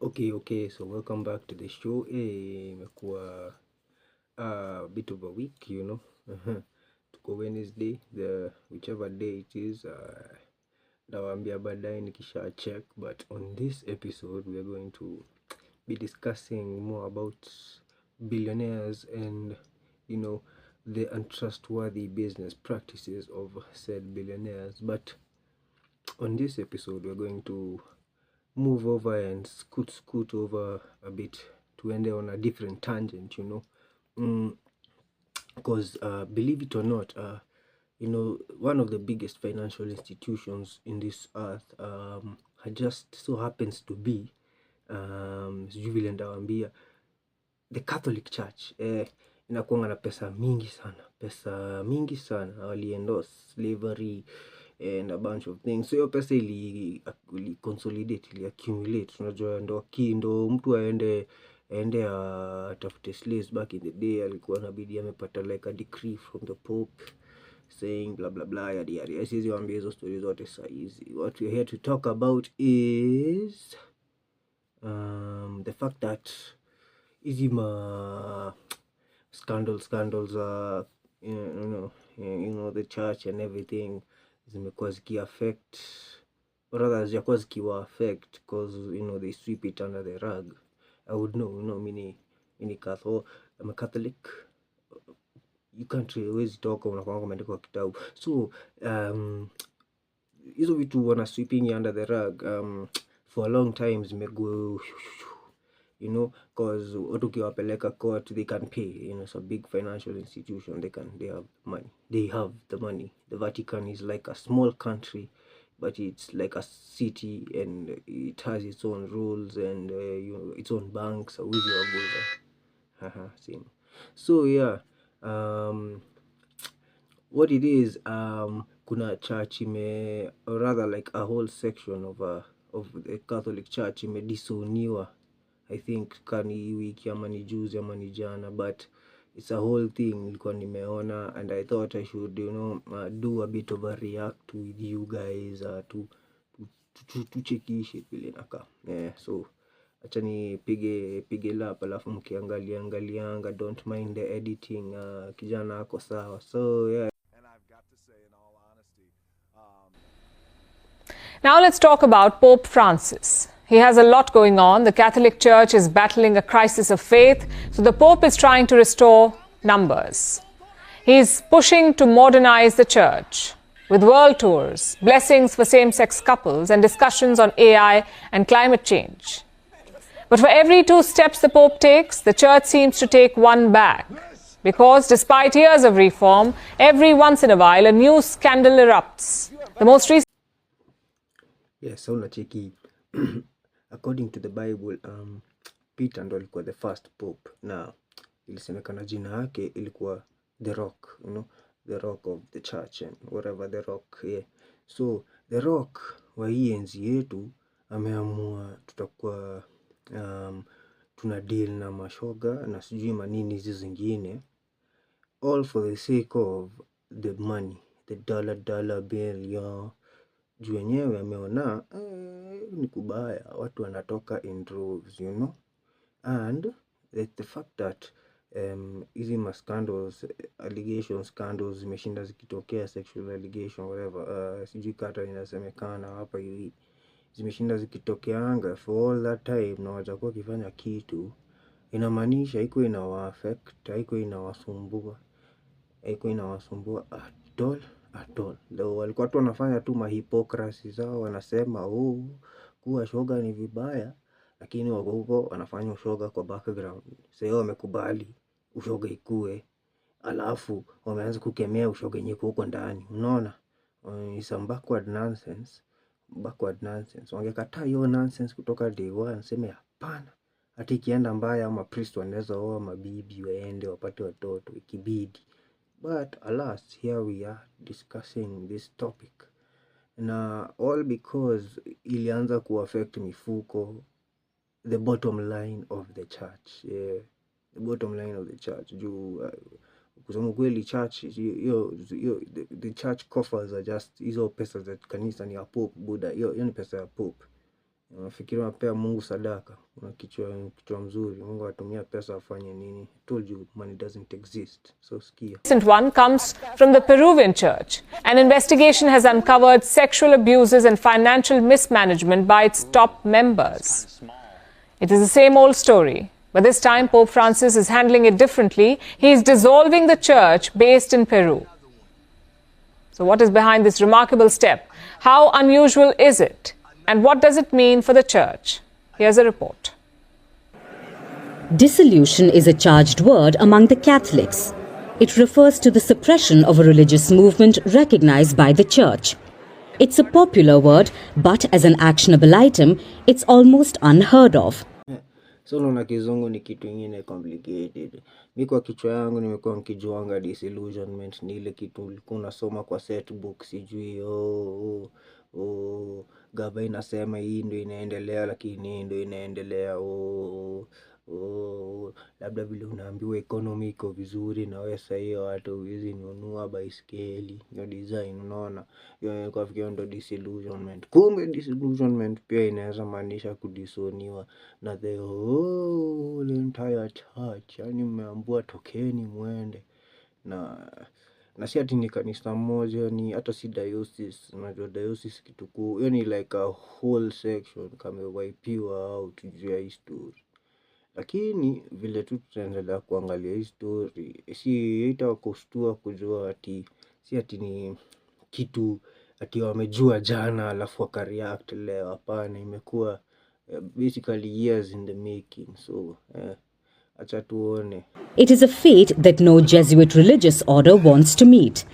Okay, so welcome back to the show. Imekuwa a bit of a week, Tuko Wednesday, whichever day it is, ndawaambia baadaye nikisha check, but on this episode we are going to be discussing more about billionaires and the untrustworthy business practices of said billionaires. But on this episode we're going to move over and scoot over a bit to end on a different tangent, because believe it or not, one of the biggest financial institutions in this earth just so happens to be sijui vile ndawambia the Catholic Church. Inakuanga na pesa mingi sana waliendorse slavery and a bunch of things. So hiyo pesa ili consolidate, ili accumulate. Unajua ndo mtu aende atafute slaves. Back in the day alikuwa inabidi amepata like a decree from the Pope saying blah blah blah yadi yadi. Siwezi waambia hizo stories zote saa hizi. What we're here to talk about is the fact that hizi scandals the church and everything zimekuwa zikiaffect, or rather zijakuwa zikiwa affect, because they sweep it under the rug. I would know, mini Catholic, I'm a Catholic. You can't always talk unakuwa umeandika kitabu. So hizo vitu wana sweeping under the rug for a long time zimego, because watu ukiwapeleka court they can pay. It's a big financial institution, they have money, the money. The Vatican is like a small country, but it's like a city and it has its own rules and its own banks. So yeah, what it is, kuna church or rather like a whole section of the Catholic Church imedisowniwa, I think kani wiki ama ni juzi ama ni jana, but it's a whole thing nilikuwa nimeona, and I thought I should do a bit of a react with you guys to chekishe vile naka. So acha nipige lap alafu mkiangalianga, don't mind the editing, kijana ako sawa. So yeah. And I've got to say, in all honesty, Now let's talk about Pope Francis. He has a lot going on. The Catholic Church is battling a crisis of faith, so the Pope is trying to restore numbers. He's pushing to modernize the church with world tours, blessings for same-sex couples, and discussions on AI and climate change. But for every 2 steps the Pope takes, the Church seems to take 1 back. Because despite years of reform, every once in a while a new scandal erupts. The most recent... Yes, so nacheki. According to the Bible, Peter ndo alikuwa the first pope, na ilisemekana jina yake ilikuwa the rock, the rock of the church and whatever the rock, yeah. So the rock wa hii enzi yetu ameamua tutakuwa tuna deal na mashoga na sijui manini hizi zingine, all for the sake of the money, the dollar bill, juu wenyewe ameona ni kubaya, watu wanatoka in droves, and the fact that hizi scandals, scandals zimeshinda zikitokea, sexual allegation whatever, sijui kata inasemekana hapa hivi, zimeshinda zikitokeanga for all that time, na wajakuwa kifanya kitu, inamaanisha haiko inawa-affect, haiko inawasumbua at all. Leo walikuwa tu wanafanya tu mahypocrisy zao, wanasema kuwa shoga ni vibaya, lakini wako huko wanafanya ushoga kwa background. Sasa wamekubali ushoga ikue, alafu wameanza kukemea ushoga yenye huko ndani. Unaona? Some backward nonsense. Wangekataa hiyo nonsense kutoka day one, sema hapana. Hata ikienda mbaya ama priest wanaweza oa mabibi waende wapate watoto ikibidi. But alas, here we are discussing this topic. Na all because ilianza kuaffect mifuko, the bottom line of the church. Yeah, the bottom line of the church. Kusema kweli church, the church coffers are just hizo pesa za kanisa ni ya Pope Buddha. Hiyo ni pesa ya Pope. Unafikiri unapea Mungu sadaka, una kichwa mzuri, Mungu atumia pesa afanye nini? I told you money doesn't exist. So skia. Recent one comes from the Peruvian church. An investigation has uncovered sexual abuses and financial mismanagement by its top members. It is the same old story, but this time Pope Francis is handling it differently. He is dissolving the church based in Peru. So what is behind this remarkable step? How unusual is it? And what does it mean for the church? Here's a report. Dissolution is a charged word among the Catholics. It refers to the suppression of a religious movement recognized by the Church. It's a popular word, but as an actionable item, it's almost unheard of. So unaona kizungu ni kitu ingine complicated. Mimi kwa kichwa yangu nimekuwa nikijuanga disillusionment ni ile kitu ulikuwa unasoma kwa set book, sijui gava inasema hii ndio inaendelea lakini hii ndio inaendelea labda vile unaambiwa economy iko vizuri na wewe sasa hiyo hata huwezi nunua baiskeli ndio design, unaona hiyo kwa fikio ndio disillusionment. Kumbe disillusionment pia inaweza maanisha kudisoniwa na the whole entire church, yani mmeambiwa tokeni mwende na si ati ni kanisa moja, ni hata si diocese. Unajua diocese kitu kuu, hiyo ni like a whole section kamewaipiwa out juu ya hii story. Lakini vile tu tutaendelea kuangalia hii story, si itakustua kujua ati si ati ni kitu ati wamejua jana alafu wakareact leo. Hapana, imekuwa basically years in the making. So acha tuone. It is a fate that no Jesuit religious order wants to meet.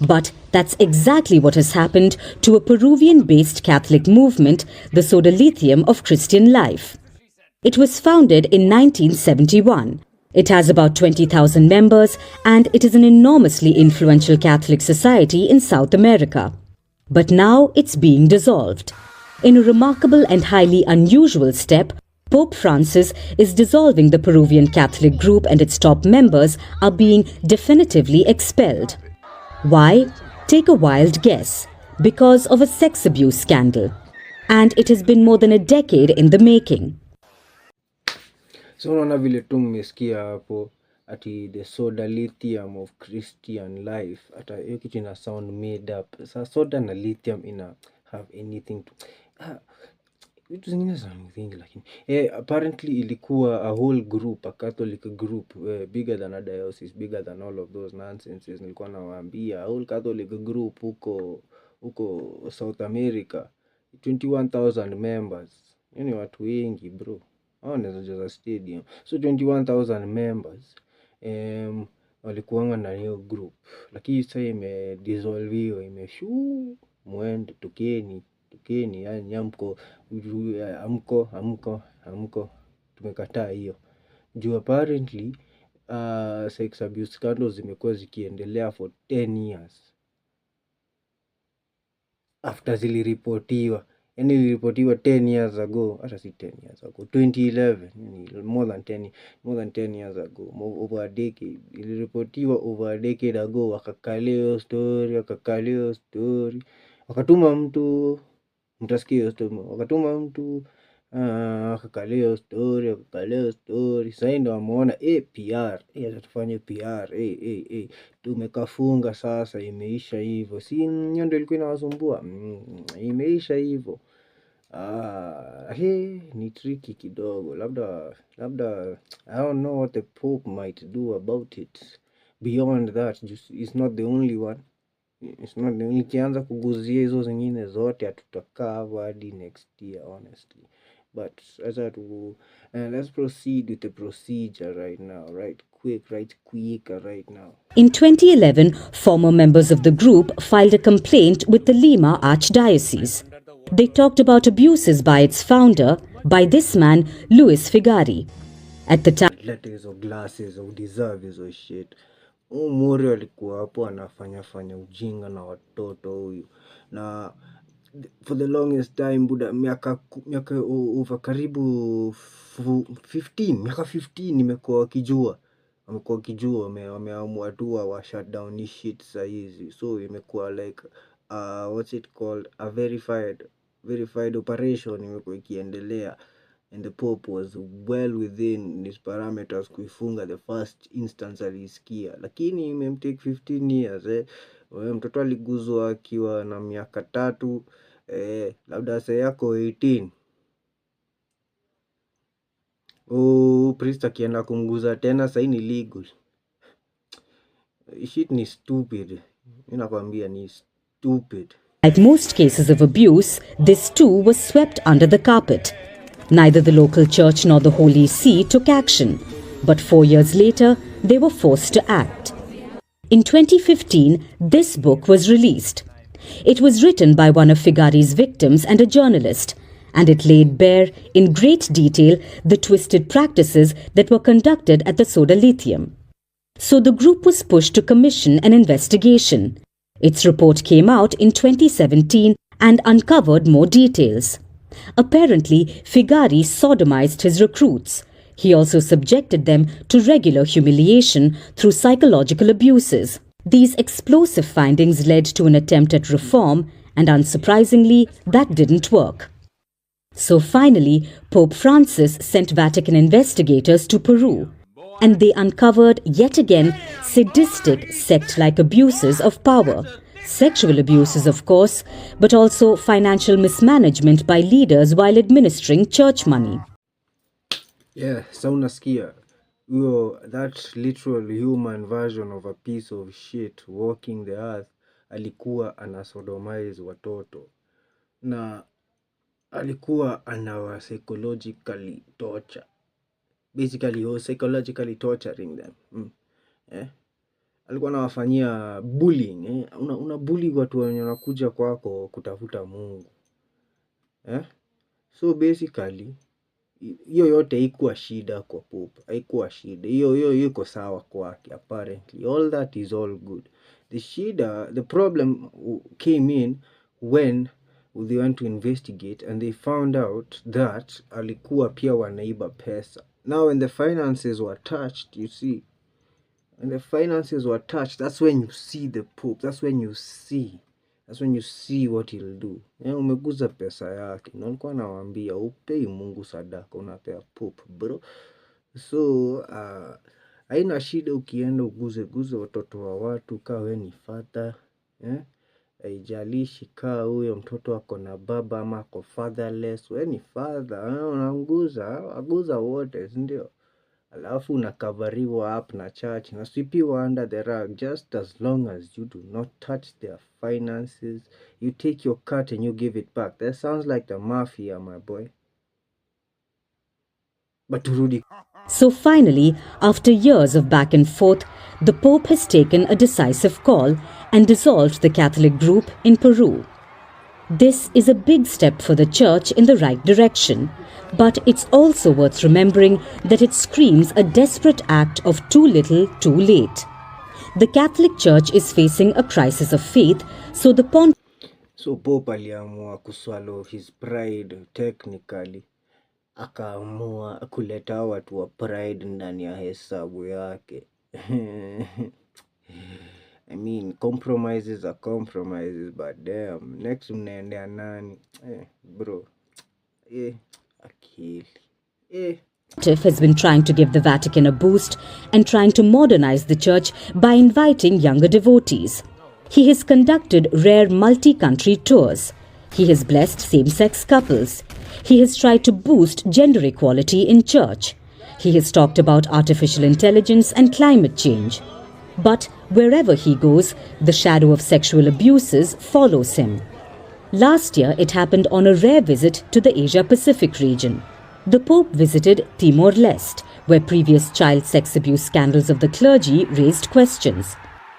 But that's exactly what has happened to a Peruvian-based Catholic movement, the Sodalitium of Christian Life. It was founded in 1971. It has about 20,000 members and it is an enormously influential Catholic society in South America. But now it's being dissolved. In a remarkable and highly unusual step, Pope Francis is dissolving the Peruvian Catholic group and its top members are being definitively expelled. Why? Take a wild guess. Because of a sex abuse scandal. And it has been more than a decade in the making. So unaona vile tu mmesikia hapo ati the soda lithium of Christian life, hata hiyo kitu ina sound made up. Sasa soda na lithium ina have anything to vitu zingine za msingi, lakini apparently ilikuwa a whole group, a Catholic group, bigger than a diocese, bigger than all of those nonsenses nilikuwa nawaambia. A whole Catholic group huko South America, 21,000 members. Yani watu wengi bro, hao wanaweza jaza stadium. So 21,000 members walikuanga na hiyo group, lakini sasa imedissolviwa, mwende tokeni, yani amko, tumekataa hiyo. Juu apparently sex abuse scandals zimekuwa zikiendelea for 10 years after ziliripotiwa. Yani iliripotiwa 10 years ago, hata si 10 years ago, 2011, more than 10 years ago, over a decade. Iliripotiwa over a decade ago, wakakalia story, wakatuma mtu, mtasikia hiyo story, wakatuma mtu wakakalia story. Sasa ndio wameona PR, tufanye PR, tumekafunga sasa, imeisha hivyo. Si hiyo ndio ilikuwa inawasumbua, imeisha hivyo. Ni tricky kidogo, labda I don't know what the Pope might do about it. Beyond that, it's not the only one. Nikianza kuguzia hizo zingine zote hatutakaa hadi next year honestly. But let's proceed with the procedure right now, right quicker right now. In 2011, former members of the group filed a complaint with the Lima Archdiocese. They talked about abuses by its founder, by this man, Luis Figari. At the time, Letters or glasses or deserve hizo shit. Umuri alikuwa hapo anafanya ujinga na watoto huyu. Na for the longest time buda, miaka over karibu 15 imekuwa wakijua wameamua tu wa shut down this shit saa hizi. So imekuwa like what's it called, a verified verified operation imekuwa ikiendelea, and the Pope was well within his parameters kuifunga the first instance alisikia, lakini imemtake 15 years. Mtoto aliguzwa akiwa na miaka 3, labda saa yako 18. Priest akienda kumguza tena sasa ni legal. Shit ni stupid. Nakwambia ni stupid. Like most cases of abuse, this too was swept under the carpet. Neither the local church nor the Holy See took action, but 4 years later, they were forced to act. In 2015, this book was released. It was written by one of Figari's victims and a journalist, and it laid bare in great detail the twisted practices that were conducted at the Soda Lithium. So the group was pushed to commission an investigation. Its report came out in 2017 and uncovered more details. Apparently, Figari sodomized his recruits. He also subjected them to regular humiliation through psychological abuses. These explosive findings led to an attempt at reform, and unsurprisingly, that didn't work. So finally, Pope Francis sent Vatican investigators to Peru, and they uncovered yet again sadistic sect-like abuses of power. Sexual abuses, of course, but also financial mismanagement by leaders while administering church money. Yeah, so unasikia. That literal human version of a piece of shit walking the earth alikuwa anasodomize watoto. Na alikuwa anawa psychologically torture. Basically, he was psychologically torturing them. Alikuwa anawafanyia bullying. Una bully watu wenye wanakuja kwako kutafuta Mungu. So basically, hiyo yote haikuwa shida kwa Pope. Haikuwa shida. Hiyo iko sawa kwake apparently. All that is all good. The problem came in when they went to investigate and they found out that alikuwa pia wanaiba pesa. Now when the finances were touched, you see, when the finances were touched, that's when you see the Pope. That's when you see what he'll do. Umeguza pesa yake. Na nilikuwa nawaambia upei Mungu sadaka, unapea Pope, bro. So, haina shida ukienda uguze watoto wa watu kaa wewe ni father. Haijalishi kaa huyo mtoto ako na baba ama ako fatherless, wewe ni father, unaguza wote, ndio. Alafu unakavariwa up na church na sweepiwa under the rug, just as long as you do not touch their finances. You take your cut and you give it back. That sounds like the mafia, my boy. But turudi. So finally, after years of back and forth, the Pope has taken a decisive call and dissolved the Catholic group in Peru. This is a big step for the Church in the right direction, but it's also worth remembering that it screams a desperate act of too little, too late. The Catholic Church is facing a crisis of faith, so the Pope aliamua kuswallow his pride technically. Akaamua kuleta watu wa pride ndani ya hesabu yake. I mean, compromises are compromises, but damn, next mnaendea nani? Bro. Akili. has been trying to give the Vatican a boost and trying to modernize the church by inviting younger devotees. He has conducted rare multi-country tours. He has blessed same-sex couples. He has tried to boost gender equality in church. He has talked about artificial intelligence and climate change. But wherever he goes, the shadow of sexual abuses follows him. Last year, it happened on a rare visit to the Asia-Pacific region. The Pope visited Timor-Leste, where previous child sex abuse scandals of the clergy raised questions.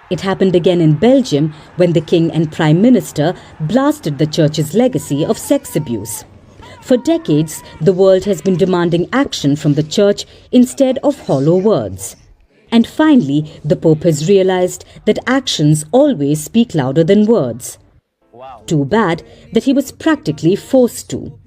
It happened again in Belgium when the King and Prime Minister blasted the Church's legacy of sex abuse. For decades, the world has been demanding action from the Church instead of hollow words. And finally, the Pope has realized that actions always speak louder than words. Too bad that he was practically forced to.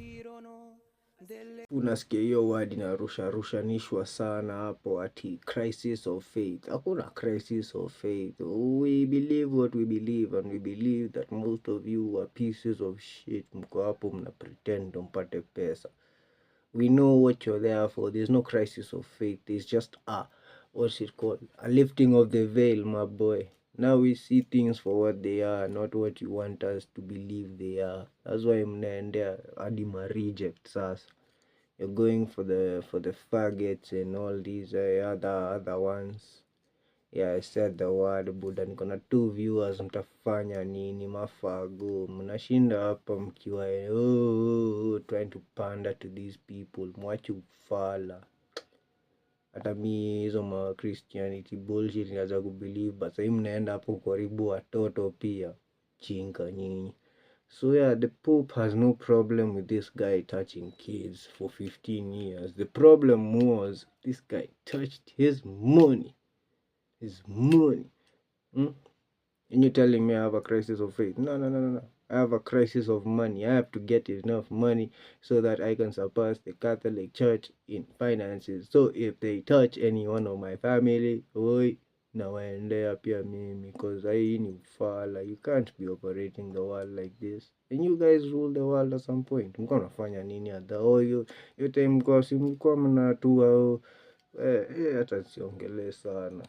Unasikia hiyo word inarushanishwa sana hapo, ati crisis of faith. Hakuna crisis of faith. We believe what we believe, and we believe that most of you are pieces of shit. Mko hapo mna pretend mpate pesa. We know what you're there for. There's no crisis of faith. There's just what's it called? A lifting of the veil, my boy. Now we see things for what they are, not what you want us to believe they are. That's why mnaendea hadi ma reject sasa. You're going for the faggots and all these other ones. Yeah, I said the word Buddha. Niko na 2 viewers, mtafanya nini mafago? Mnashinda hapa mkiwa trying to pander to these people. Mwache ufala. Hata mi hizo ma Christianity bullshit ninaanza kubelieve, but sasa mnaenda hapo karibu watoto pia. Chinga nyinyi. So yeah, the Pope has no problem with this guy touching kids for 15 years. The problem was this guy touched his money. His money. And you're telling me I have a crisis of faith? No. I have a crisis of money. I have to get enough money so that I can surpass the Catholic Church in finances. So if they touch any one of my family, nawaendea pia mimi, because hii ni ufala. You can't be operating the world like this. And you guys rule the world at some point. Mko nafanya nini hata yote mko mnatua hata siongelee sana.